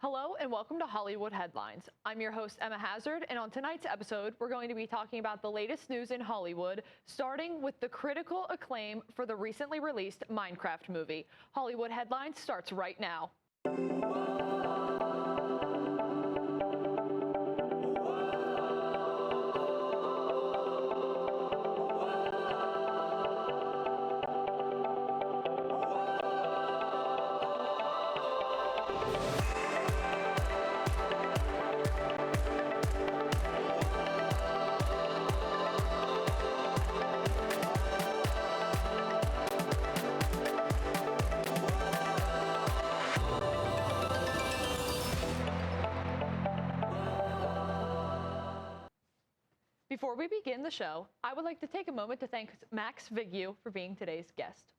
Hello and welcome to Hollywood Headlines. I'm your host, Emma Hazard, and on tonight's episode, we're going to be talking about the latest news in Hollywood, starting with the critical acclaim for the recently released Minecraft movie. Hollywood Headlines starts right now. Before we begin the show, I would like to take a moment to thank Max Vignew for being today's guest.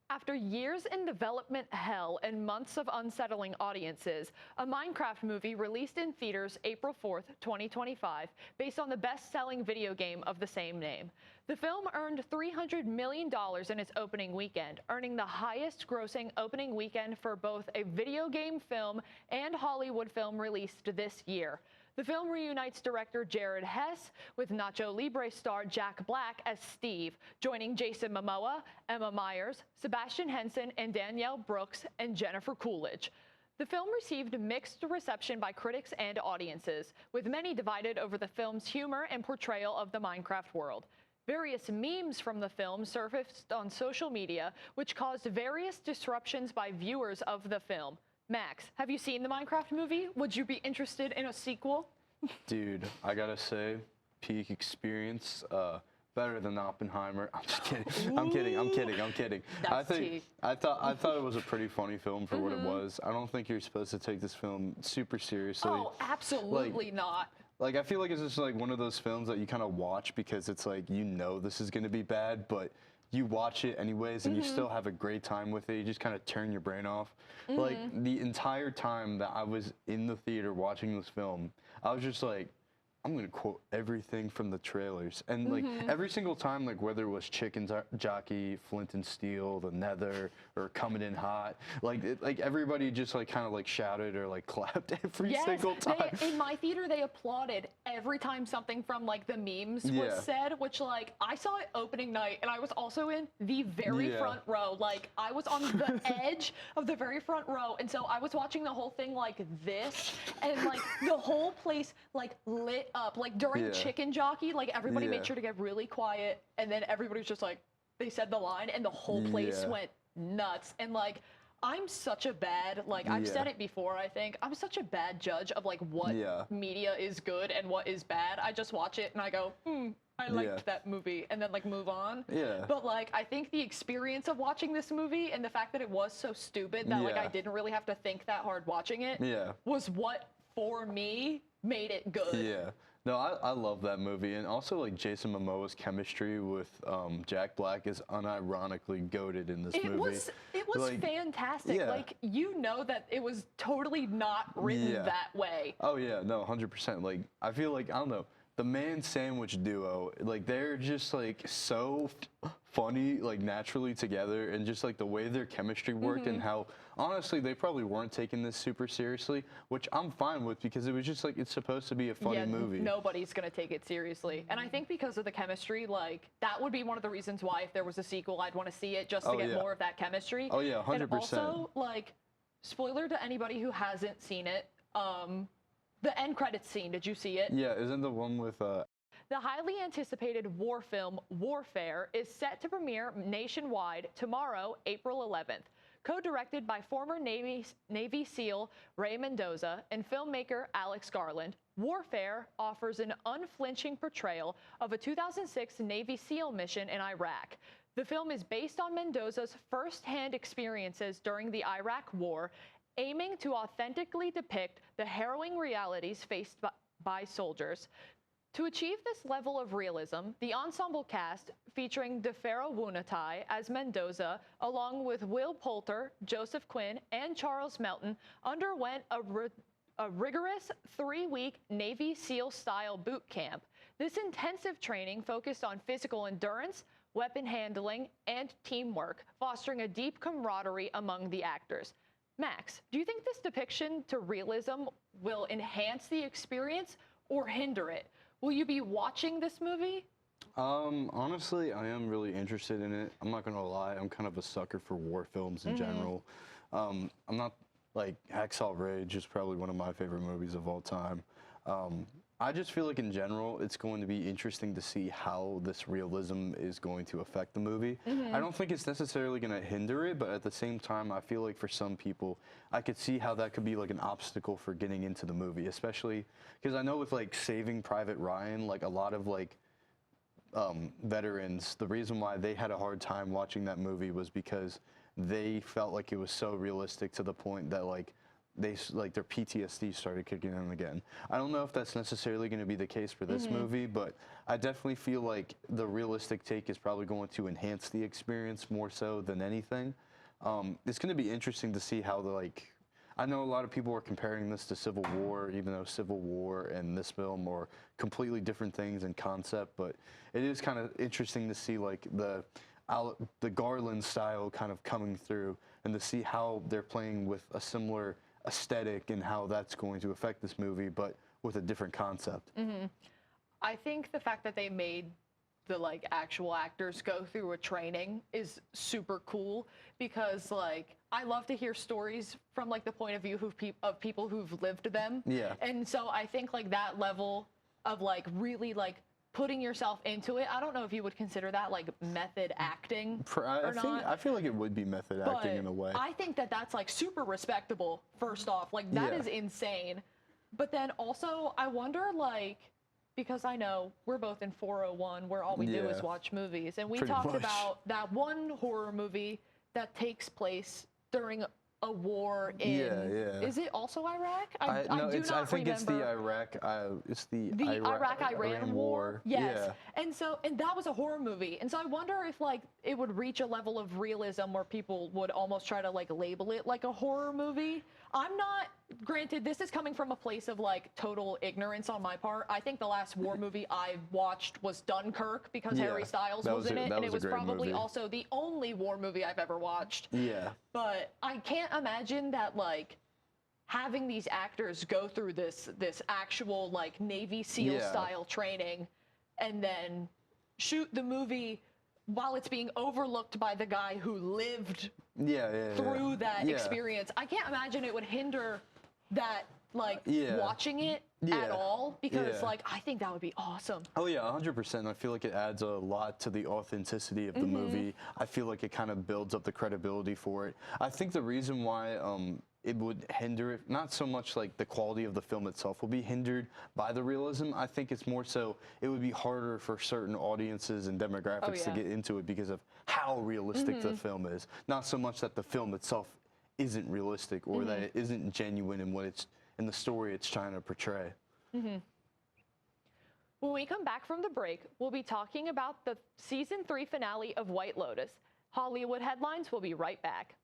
After years in development hell and months of unsettling audiences, a Minecraft movie released in theaters April 4th, 2025, based on the best-selling video game of the same name. The film earned $300 million in its opening weekend, earning the highest-grossing opening weekend for both a video game film and Hollywood film released this year. The film reunites director Jared Hess with Nacho Libre star Jack Black as Steve, joining Jason Momoa, Emma Myers, Sebastian Henson, and Danielle Brooks, and Jennifer Coolidge. The film received mixed reception by critics and audiences, with many divided over the film's humor and portrayal of the Minecraft world. Various memes from the film surfaced on social media, which caused various disruptions by viewers of the film. Max, have you seen the Minecraft movie? Would you be interested in a sequel? Dude, I gotta say, peak experience, better than Oppenheimer. I'm just kidding. I'm kidding. That's tea. I thought it was a pretty funny film for what it was. I don't think you're supposed to take this film super seriously. Oh, absolutely not. Like, I feel like it's just like one of those films that you kind of watch because it's like, you know this is gonna be bad, but you watch it anyways and you still have a great time with it. You just kind of turn your brain off. Like, the entire time that I was in the theater watching this film, I was just like, I'm gonna quote everything from the trailers. And like every single time, like whether it was Chicken Jockey, Flint and Steel, The Nether, or Coming in Hot, like everybody just like kind of like shouted or like clapped every single time. In my theater, they applauded every time something from like the memes was said, which like I saw it opening night and I was also in the very front row. Like I was on the edge of the very front row. And so I was watching the whole thing like this, and like the whole place like lit up. Like during Chicken Jockey, like everybody made sure to get really quiet, and then everybody was just like, they said the line and the whole place went nuts. And like, I'm such a bad, like I've said it before, I think I'm such a bad judge of like what media is good and what is bad. I just watch it and I go, I liked that movie, and then like move on. But like, I think the experience of watching this movie and the fact that it was so stupid that like I didn't really have to think that hard watching it was what for me made it good. No, I love that movie, and also like Jason Momoa's chemistry with Jack Black is unironically goated in this movie. It was like, fantastic. Like, you know that it was totally not written that way. Oh yeah, no, 100%. Like, I feel like, I don't know, the man sandwich duo, like they're just like so funny, like naturally together, and just like the way their chemistry worked and how honestly they probably weren't taking this super seriously, which I'm fine with because it was just like, it's supposed to be a funny movie. Nobody's gonna take it seriously, and I think because of the chemistry, like that would be one of the reasons why if there was a sequel, I'd want to see it just to get more of that chemistry. Oh yeah, 100%. And also, like, spoiler to anybody who hasn't seen it, the end credits scene, did you see it? Yeah, isn't the one with The highly anticipated war film Warfare is set to premiere nationwide tomorrow, April 11th. Co-directed by former Navy SEAL Ray Mendoza and filmmaker Alex Garland, Warfare offers an unflinching portrayal of a 2006 Navy SEAL mission in Iraq. The film is based on Mendoza's first-hand experiences during the Iraq War, aiming to authentically depict the harrowing realities faced by soldiers. To achieve this level of realism, the ensemble cast, featuring DeFaro Wunatai as Mendoza, along with Will Poulter, Joseph Quinn, and Charles Melton, underwent a rigorous 3-week Navy SEAL-style boot camp. This intensive training focused on physical endurance, weapon handling, and teamwork, fostering a deep camaraderie among the actors. Max, do you think this depiction to realism will enhance the experience or hinder it? Will you be watching this movie? Honestly, I am really interested in it. I'm not gonna lie, I'm kind of a sucker for war films in general. I'm not like Hacksaw Ridge is probably one of my favorite movies of all time. I just feel like in general, it's going to be interesting to see how this realism is going to affect the movie. I don't think it's necessarily going to hinder it, but at the same time, I feel like for some people, I could see how that could be like an obstacle for getting into the movie, especially because I know with like Saving Private Ryan, like a lot of like veterans, the reason why they had a hard time watching that movie was because they felt like it was so realistic to the point that like their PTSD started kicking in again. I don't know if that's necessarily going to be the case for this movie, but I definitely feel like the realistic take is probably going to enhance the experience more so than anything. It's going to be interesting to see how I know a lot of people are comparing this to Civil War, even though Civil War and this film are completely different things in concept, but it is kind of interesting to see like the Garland style kind of coming through and to see how they're playing with a similar aesthetic and how that's going to affect this movie, but with a different concept. I think the fact that they made the like actual actors go through a training is super cool because like I love to hear stories from like the point of view of people who've lived them. Yeah. And so I think like that level of like really like putting yourself into it. I don't know if you would consider that like method acting or not. I feel like it would be method acting in a way. I think that that's like super respectable, first off. Like that is insane. But then also I wonder like, because I know we're both in 401 where all we do is watch movies. And we talked about that one horror movie that takes place during a war in, is it also Iraq? I think it's the Iraq, Iraq-Iran war. Yes. Yeah. And that was a horror movie. And so I wonder if like it would reach a level of realism where people would almost try to like label it like a horror movie. I'm not, granted, this is coming from a place of like total ignorance on my part. I think the last war movie I watched was Dunkirk because Harry Styles was in it. And it was probably also the only war movie I've ever watched. Yeah. But I can't imagine that like having these actors go through this actual like Navy SEAL style training and then shoot the movie while it's being overlooked by the guy who lived through that experience. I can't imagine it would hinder that, like, watching it at all, because, like, I think that would be awesome. Oh, yeah, 100%. I feel like it adds a lot to the authenticity of the movie. I feel like it kind of builds up the credibility for it. I think the reason why it would hinder it, not so much like the quality of the film itself will be hindered by the realism. I think it's more so it would be harder for certain audiences and demographics to get into it because of how realistic the film is. Not so much that the film itself isn't realistic or that it isn't genuine in what it's in the story it's trying to portray. When we come back from the break, we'll be talking about the season 3 finale of White Lotus. Hollywood Headlines will be right back.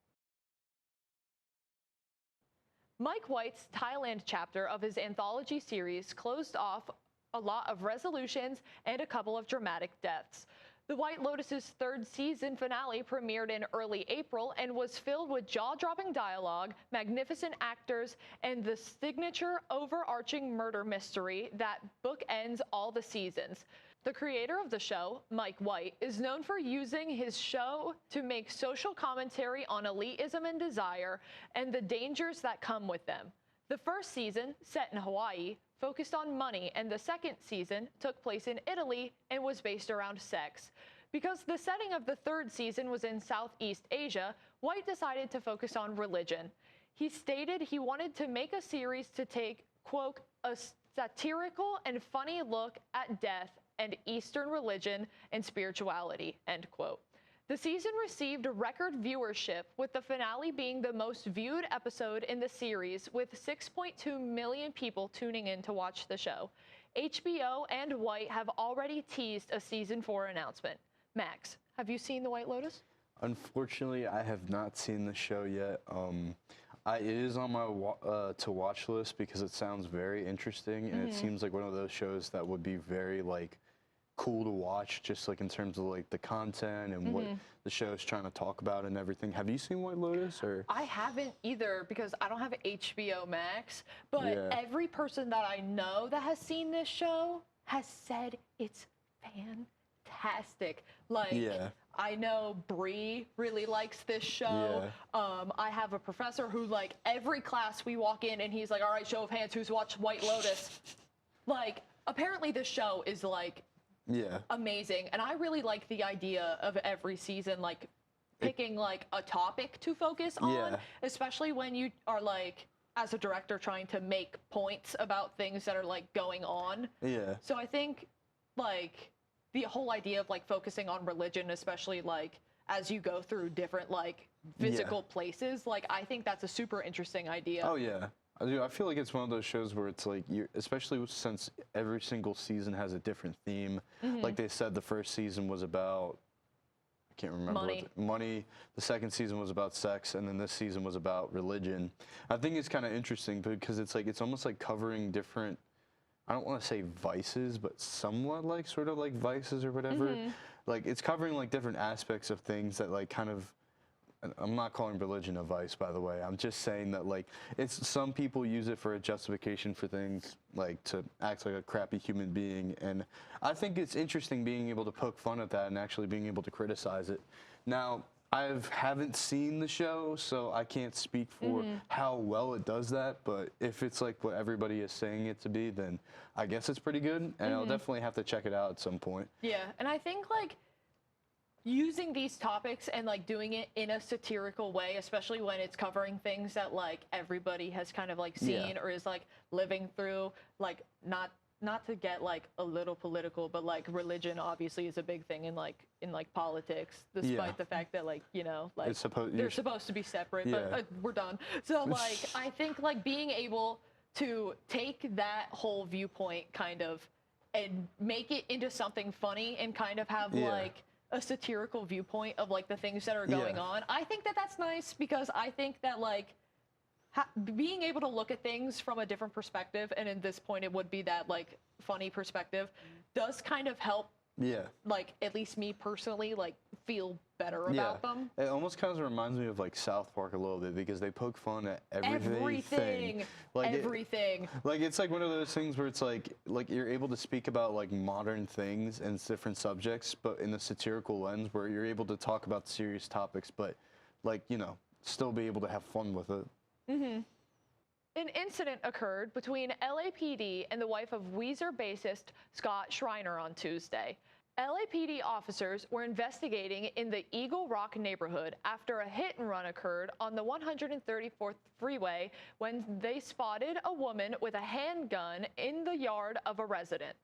Mike White's Thailand chapter of his anthology series closed off a lot of resolutions and a couple of dramatic deaths. The White Lotus's 3rd season finale premiered in early April and was filled with jaw-dropping dialogue, magnificent actors, and the signature overarching murder mystery that bookends all the seasons. The creator of the show, Mike White, is known for using his show to make social commentary on elitism and desire and the dangers that come with them. The 1st season, set in Hawaii, focused on money, and the 2nd season took place in Italy and was based around sex. Because the setting of the 3rd season was in Southeast Asia, White decided to focus on religion. He stated he wanted to make a series to take, quote, a satirical and funny look at death and Eastern religion and spirituality, end quote. The season received record viewership, with the finale being the most viewed episode in the series, with 6.2 million people tuning in to watch the show. HBO and White have already teased a season 4 announcement. Max, have you seen The White Lotus? Unfortunately, I have not seen the show yet. It is on my to-watch list because it sounds very interesting, and it seems like one of those shows that would be very, like, cool to watch, just like in terms of like the content and what the show is trying to talk about and everything. Have you seen White Lotus? Or I haven't either because I don't have HBO Max, but Yeah. every person that I know that has seen this show has said it's fantastic. Like, Yeah. I know Bree really likes this show. I have a professor who, like, every class we walk in and he's like, all right, show of hands, who's watched White Lotus? Like, apparently this show is, like, amazing. And I really like the idea of every season, like, picking, like, a topic to focus on, especially when you are, like, as a director trying to make points about things that are, like, going on. So I think, like, the whole idea of, like, focusing on religion, especially, like, as you go through different, like, physical places, like, I think that's a super interesting idea. Oh, yeah. I feel like it's one of those shows where it's like, especially since every single season has a different theme. Like they said, the first season was about, I can't remember. Money. The second season was about sex, and then this season was about religion. I think it's kind of interesting because it's like, it's almost like covering different, I don't want to say vices, but somewhat like sort of like vices or whatever. Like it's covering like different aspects of things that like kind of, I'm not calling religion a vice, by the way. I'm just saying that like it's, some people use it for a justification for things, like to act like a crappy human being. And I think it's interesting being able to poke fun at that and actually being able to criticize it. Now, I haven't seen the show, so I can't speak for how well it does that. But if it's like what everybody is saying it to be, then I guess it's pretty good. And I'll definitely have to check it out at some point. Yeah, and I think like using these topics and like doing it in a satirical way, especially when it's covering things that like everybody has kind of like seen or is like living through, like not to get like a little political, but like religion obviously is a big thing in like politics, despite the fact that like, you know, like they're supposed to be separate, but we're done. So like I think like being able to take that whole viewpoint kind of and make it into something funny and kind of have like a satirical viewpoint of like the things that are going on. I think that that's nice because I think that like being able to look at things from a different perspective, and in this point it would be that like funny perspective, does kind of help like at least me personally like feel better about them. It almost kind of reminds me of like South Park a little bit because they poke fun at everything. Like like it's like one of those things where it's like you're able to speak about like modern things and different subjects, but in a satirical lens where you're able to talk about serious topics, but like, you know, still be able to have fun with it. An incident occurred between LAPD and the wife of Weezer bassist Scott Schreiner on Tuesday. LAPD officers were investigating in the Eagle Rock neighborhood after a hit and run occurred on the 134th freeway when they spotted a woman with a handgun in the yard of a resident.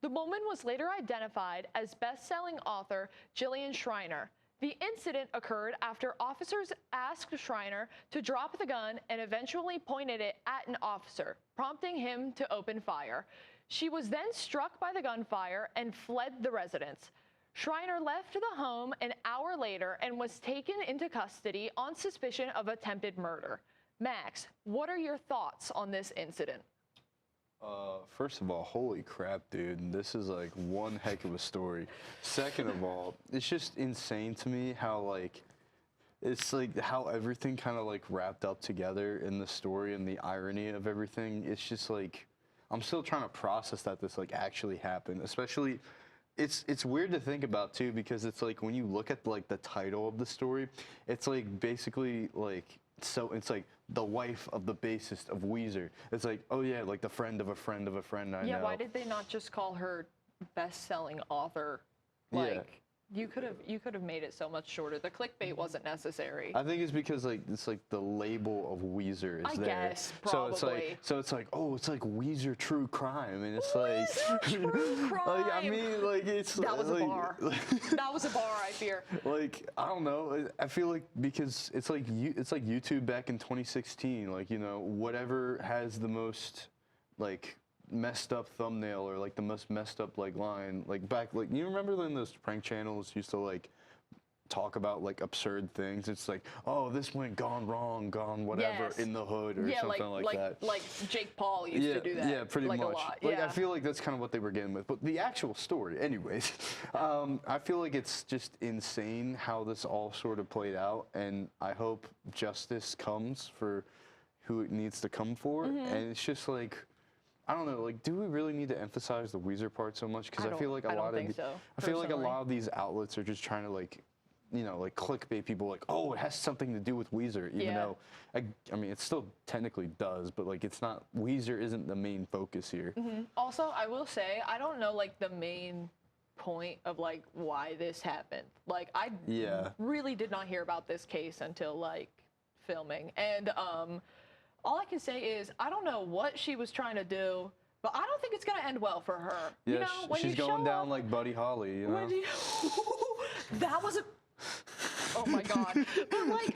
The woman was later identified as best-selling author Jillian Schreiner. The incident occurred after officers asked Schreiner to drop the gun and eventually pointed it at an officer, prompting him to open fire. She was then struck by the gunfire and fled the residence. Schreiner left the home an hour later and was taken into custody on suspicion of attempted murder. Max, what are your thoughts on this incident? First of all, holy crap, dude. This is like one heck of a story. Second of all, it's just insane to me how like, it's like how everything kind of like wrapped up together in the story and the irony of everything. It's just like, I'm still trying to process that this like actually happened, especially it's weird to think about too, because it's like when you look at like the title of the story, it's like basically like, so it's like the wife of the bassist of Weezer. It's like, oh yeah, like the friend of a friend of a friend I know. Yeah, why did they not just call her best-selling author? Like, you could have made it so much shorter. The clickbait wasn't necessary. I think it's because like it's like the label of Weezer is there. I guess probably. So it's like oh, it's like Weezer True Crime, and it's Weezer True Crime. like I mean like it's that was like, a bar. That was a bar, I fear. Like I don't know. I feel like because it's like YouTube back in 2016. Like, you know, whatever has the most like messed up thumbnail or like the most messed up like line, like back, like you remember when those prank channels used to like talk about like absurd things. It's like, oh, this went gone wrong, gone whatever Yes. in the hood or something like that. Like Jake Paul used to do that. Yeah, pretty like much. A lot. Like yeah. I feel like that's kind of what they were getting with. But the actual story, anyways, I feel like it's just insane how this all sort of played out, and I hope justice comes for who it needs to come for. And it's just like, I don't know, like, do we really need to emphasize the Weezer part so much? Because I feel like a lot of these outlets are just trying to like, you know, like clickbait people like, oh, it has something to do with Weezer, even though, I mean, it still technically does, but like it's not, Weezer isn't the main focus here. Also, I will say, I don't know like the main point of like why this happened. Like I really did not hear about this case until like filming. And all I can say is I don't know what she was trying to do, but I don't think it's gonna end well for her. Yeah, you know, when she's you going show down up, like Buddy Holly, you know? that was a oh my god. But like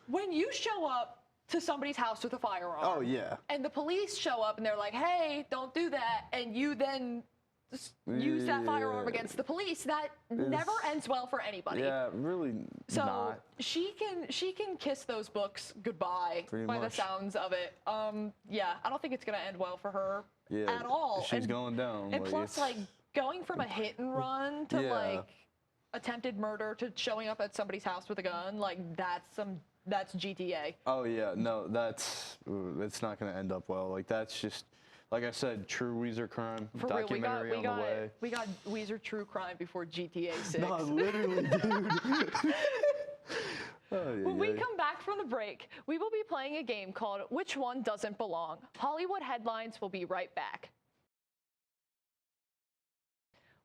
when you show up to somebody's house with a firearm. Oh yeah. And the police show up and they're like, hey, don't do that, and you then use that firearm against the police, that never ends well for anybody. Yeah, really so not. she can kiss those books goodbye by the sounds of it. Yeah, I don't think it's gonna end well for her at all. She's going down. And plus, like going from a hit and run to like attempted murder to showing up at somebody's house with a gun, like that's GTA. Oh yeah, no, that's not gonna end up well. Like that's just, like I said, true Weezer crime. For real, documentary on the way. We got Weezer true crime before GTA 6. No, literally, dude. When we come back from the break, we will be playing a game called Which One Doesn't Belong? Hollywood Headlines will be right back.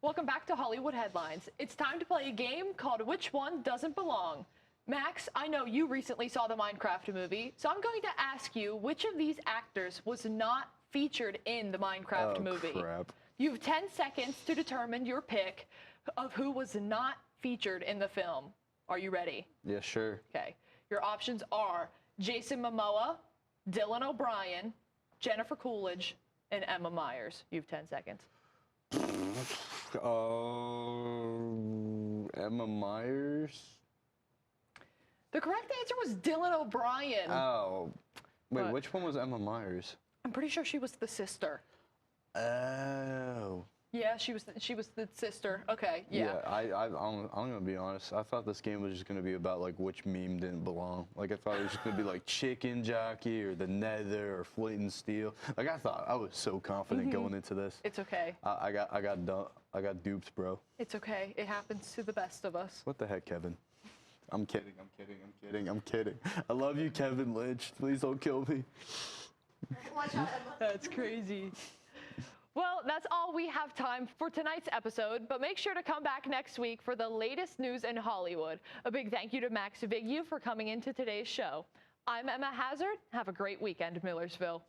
Welcome back to Hollywood Headlines. It's time to play a game called Which One Doesn't Belong? Max, I know you recently saw the Minecraft movie, so I'm going to ask you which of these actors was not featured in the Minecraft movie. Crap. You have 10 seconds to determine your pick of who was not featured in the film. Are you ready? Yeah, sure. Okay. Your options are Jason Momoa, Dylan O'Brien, Jennifer Coolidge, and Emma Myers. You have 10 seconds. Emma Myers? The correct answer was Dylan O'Brien. Oh. Wait, What? which one was Emma Myers? I'm pretty sure she was the sister. Oh. Yeah, she was the sister. Okay, yeah. I'm gonna be honest. I thought this game was just gonna be about like which meme didn't belong. Like I thought it was just gonna be like Chicken Jockey or the Nether or Flint and Steel. Like I was so confident going into this. It's okay. I got duped, bro. It's okay. It happens to the best of us. What the heck, Kevin? I'm kidding. I'm kidding. I love you, Kevin Lynch. Please don't kill me. Watch out, Emma. That's crazy. Well, that's all we have time for tonight's episode, but make sure to come back next week for the latest news in Hollywood. A big thank you to Max Vigil for coming into today's show. I'm Emma Hazard. Have a great weekend, Millersville.